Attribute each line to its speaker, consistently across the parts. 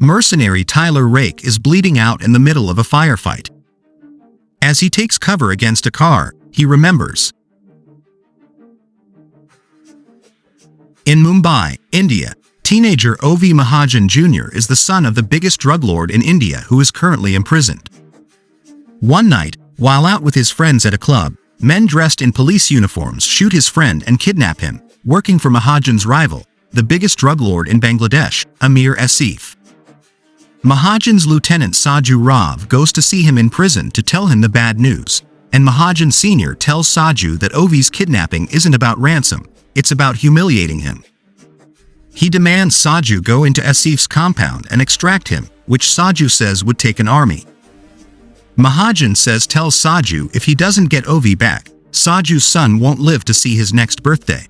Speaker 1: Mercenary Tyler Rake is bleeding out in the middle of a firefight. As he takes cover against a car, he remembers. In Mumbai, India, teenager O.V. Mahajan Jr. is the son of the biggest drug lord in India who is currently imprisoned. One night, while out with his friends at a club, men dressed in police uniforms shoot his friend and kidnap him, working for Mahajan's rival, the biggest drug lord in Bangladesh, Amir Asif. Mahajan's lieutenant Saju Rav goes to see him in prison to tell him the bad news, and Mahajan Sr. tells Saju that O.V.'s kidnapping isn't about ransom, it's about humiliating him. He demands Saju go into Asif's compound and extract him, which Saju says would take an army. Mahajan tells Saju if he doesn't get O.V. back, Saju's son won't live to see his next birthday.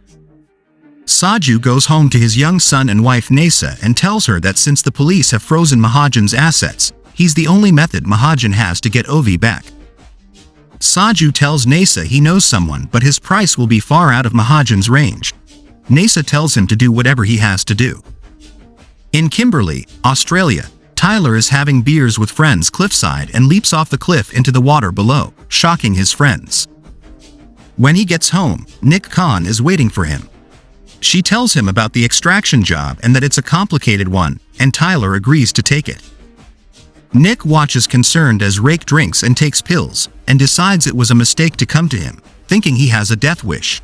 Speaker 1: Saju goes home to his young son and wife Nasa and tells her that since the police have frozen Mahajan's assets, he's the only method Mahajan has to get O.V. back. Saju tells Nasa he knows someone but his price will be far out of Mahajan's range. Nasa tells him to do whatever he has to do. In Kimberley, Australia, Tyler is having beers with friends cliffside and leaps off the cliff into the water below, shocking his friends. When he gets home, Nick Khan is waiting for him. She tells him about the extraction job and that it's a complicated one, and Tyler agrees to take it. Nick watches concerned as Rake drinks and takes pills, and decides it was a mistake to come to him, thinking he has a death wish.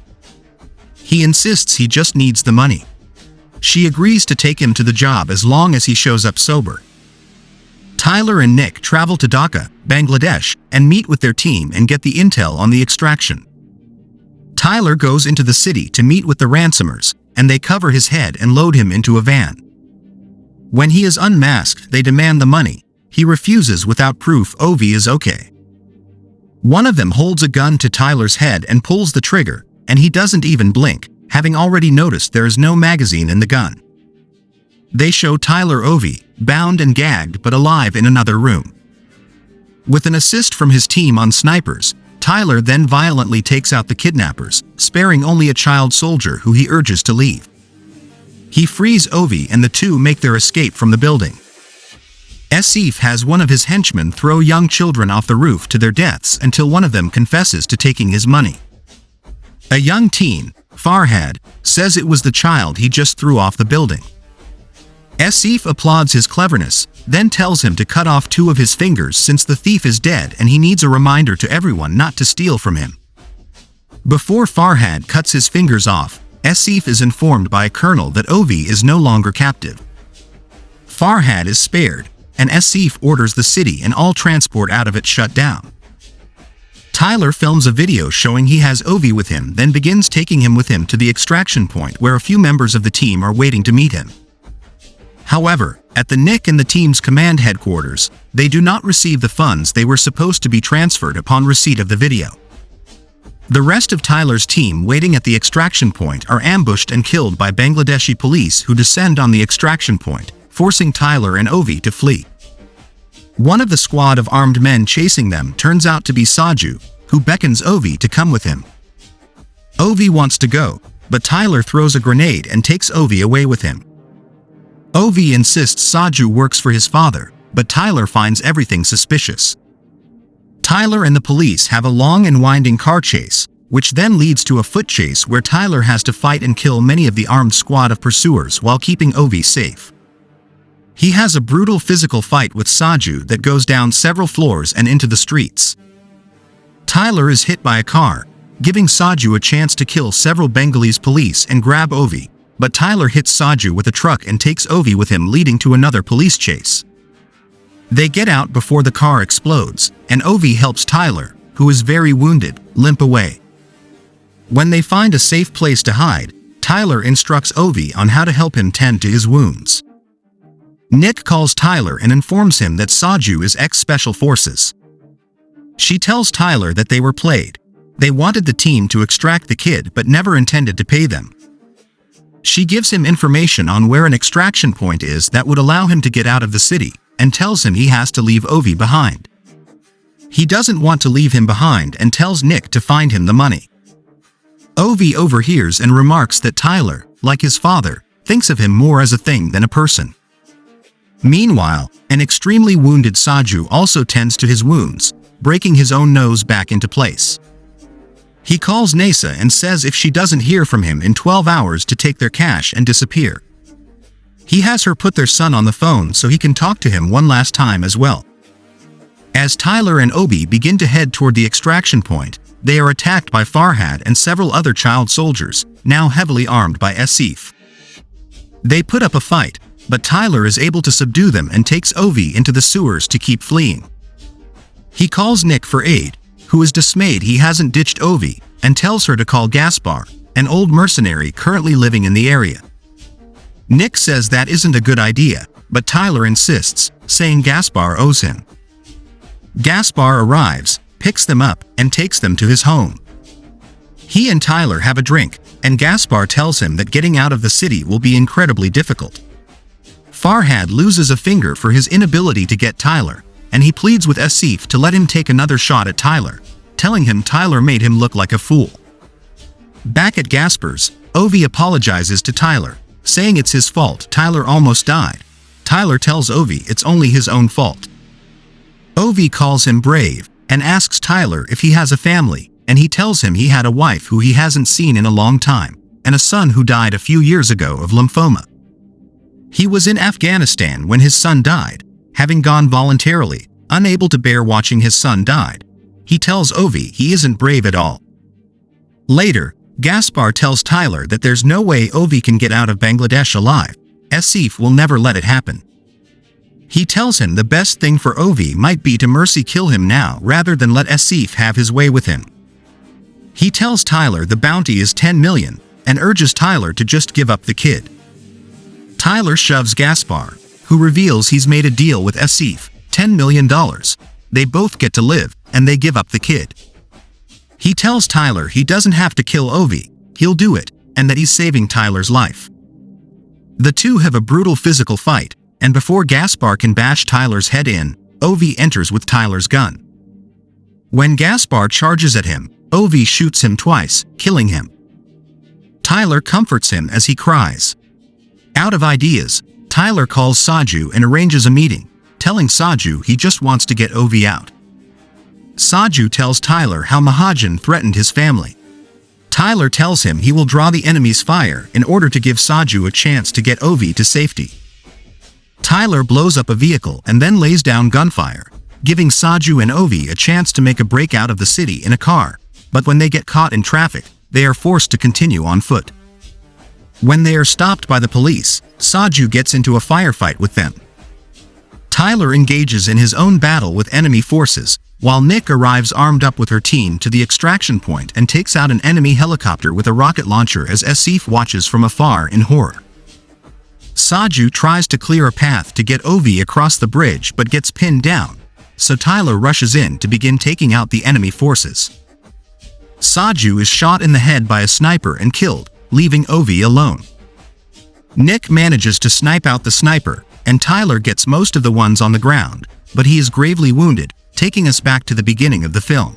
Speaker 1: He insists he just needs the money. She agrees to take him to the job as long as he shows up sober. Tyler and Nick travel to Dhaka, Bangladesh, and meet with their team and get the intel on the extraction. Tyler goes into the city to meet with the ransomers, and they cover his head and load him into a van. When he is unmasked, they demand the money. He refuses without proof O.V. is okay. One of them holds a gun to Tyler's head and pulls the trigger, and he doesn't even blink, having already noticed there is no magazine in the gun. They show Tyler O.V., bound and gagged but alive in another room. With an assist from his team on snipers, Tyler then violently takes out the kidnappers, sparing only a child soldier who he urges to leave. He frees O.V. and the two make their escape from the building. Asif has one of his henchmen throw young children off the roof to their deaths until one of them confesses to taking his money. A young teen, Farhad, says it was the child he just threw off the building. Asif applauds his cleverness, then tells him to cut off 2 of his fingers since the thief is dead and he needs a reminder to everyone not to steal from him. Before Farhad cuts his fingers off, Asif is informed by a colonel that O.V. is no longer captive. Farhad is spared, and Asif orders the city and all transport out of it shut down. Tyler films a video showing he has O.V. with him, then begins taking him with him to the extraction point where a few members of the team are waiting to meet him. However, at the Nick and the team's command headquarters, they do not receive the funds they were supposed to be transferred upon receipt of the video. The rest of Tyler's team waiting at the extraction point are ambushed and killed by Bangladeshi police who descend on the extraction point, forcing Tyler and O.V. to flee. One of the squad of armed men chasing them turns out to be Saju, who beckons O.V. to come with him. O.V. wants to go, but Tyler throws a grenade and takes O.V. away with him. O.V. insists Saju works for his father, but Tyler finds everything suspicious. Tyler and the police have a long and winding car chase, which then leads to a foot chase where Tyler has to fight and kill many of the armed squad of pursuers while keeping O.V. safe. He has a brutal physical fight with Saju that goes down several floors and into the streets. Tyler is hit by a car, giving Saju a chance to kill several Bengalese police and grab O.V., but Tyler hits Saju with a truck and takes O.V. with him, leading to another police chase. They get out before the car explodes, and O.V. helps Tyler, who is very wounded, limp away. When they find a safe place to hide, Tyler instructs O.V. on how to help him tend to his wounds. Nick calls Tyler and informs him that Saju is ex-Special Forces. She tells Tyler that they were played. They wanted the team to extract the kid but never intended to pay them. She gives him information on where an extraction point is that would allow him to get out of the city, and tells him he has to leave O.V. behind. He doesn't want to leave him behind and tells Nick to find him the money. O.V. overhears and remarks that Tyler, like his father, thinks of him more as a thing than a person. Meanwhile, an extremely wounded Saju also tends to his wounds, breaking his own nose back into place. He calls Nasa and says if she doesn't hear from him in 12 hours to take their cash and disappear. He has her put their son on the phone so he can talk to him one last time as well. As Tyler and Obi begin to head toward the extraction point, they are attacked by Farhad and several other child soldiers, now heavily armed by Asif. They put up a fight, but Tyler is able to subdue them and takes Ovi into the sewers to keep fleeing. He calls Nick for aid, who is dismayed he hasn't ditched Ovi, and tells her to call Gaspar, an old mercenary currently living in the area. Nick says that isn't a good idea, but Tyler insists, saying Gaspar owes him. Gaspar arrives, picks them up, and takes them to his home. He and Tyler have a drink, and Gaspar tells him that getting out of the city will be incredibly difficult. Farhad loses a finger for his inability to get Tyler, and he pleads with Asif to let him take another shot at Tyler, telling him Tyler made him look like a fool. Back at Gaspar's, Ovi apologizes to Tyler, saying it's his fault Tyler almost died. Tyler tells Ovi it's only his own fault. Ovi calls him brave, and asks Tyler if he has a family, and he tells him he had a wife who he hasn't seen in a long time, and a son who died a few years ago of lymphoma. He was in Afghanistan when his son died, having gone voluntarily, unable to bear watching his son died. He tells Ovi he isn't brave at all. Later, Gaspar tells Tyler that there's no way Ovi can get out of Bangladesh alive. Asif will never let it happen. He tells him the best thing for Ovi might be to mercy kill him now rather than let Asif have his way with him. He tells Tyler the bounty is 10 million, and urges Tyler to just give up the kid. Tyler shoves Gaspar, who reveals he's made a deal with Asif, $10 million. They both get to live, and they give up the kid. He tells Tyler he doesn't have to kill Ovi, he'll do it, and that he's saving Tyler's life. The two have a brutal physical fight, and before Gaspar can bash Tyler's head in, Ovi enters with Tyler's gun. When Gaspar charges at him, Ovi shoots him twice, killing him. Tyler comforts him as he cries. Out of ideas, Tyler calls Saju and arranges a meeting, telling Saju he just wants to get Ovi out. Saju tells Tyler how Mahajan threatened his family. Tyler tells him he will draw the enemy's fire in order to give Saju a chance to get Ovi to safety. Tyler blows up a vehicle and then lays down gunfire, giving Saju and Ovi a chance to make a break out of the city in a car, but when they get caught in traffic, they are forced to continue on foot. When they are stopped by the police, Saju gets into a firefight with them. Tyler engages in his own battle with enemy forces, while Nick arrives armed up with her team to the extraction point and takes out an enemy helicopter with a rocket launcher as Asif watches from afar in horror. Saju tries to clear a path to get Ovi across the bridge but gets pinned down, so Tyler rushes in to begin taking out the enemy forces. Saju is shot in the head by a sniper and killed, leaving Ovi alone. Nick manages to snipe out the sniper, and Tyler gets most of the ones on the ground, but he is gravely wounded, taking us back to the beginning of the film.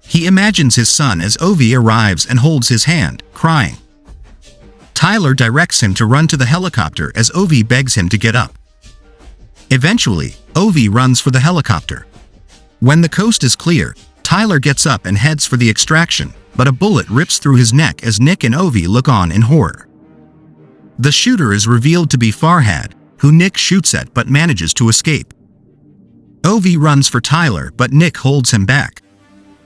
Speaker 1: He imagines his son as Ovi arrives and holds his hand, crying. Tyler directs him to run to the helicopter as Ovi begs him to get up. Eventually, Ovi runs for the helicopter. When the coast is clear, Tyler gets up and heads for the extraction, but a bullet rips through his neck as Nick and Ovi look on in horror. The shooter is revealed to be Farhad, who Nick shoots at but manages to escape. Ovi runs for Tyler but Nick holds him back.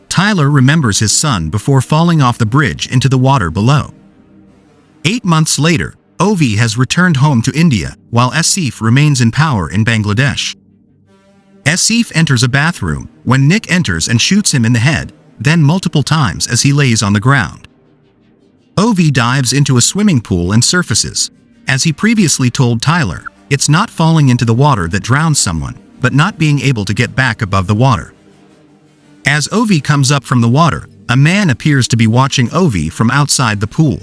Speaker 1: Tyler remembers his son before falling off the bridge into the water below. 8 months later, Ovi has returned home to India, while Asif remains in power in Bangladesh. Asif enters a bathroom, when Nick enters and shoots him in the head, then multiple times as he lays on the ground. Ovi dives into a swimming pool and surfaces. As he previously told Tyler, it's not falling into the water that drowns someone, but not being able to get back above the water. As Ovi comes up from the water, a man appears to be watching Ovi from outside the pool.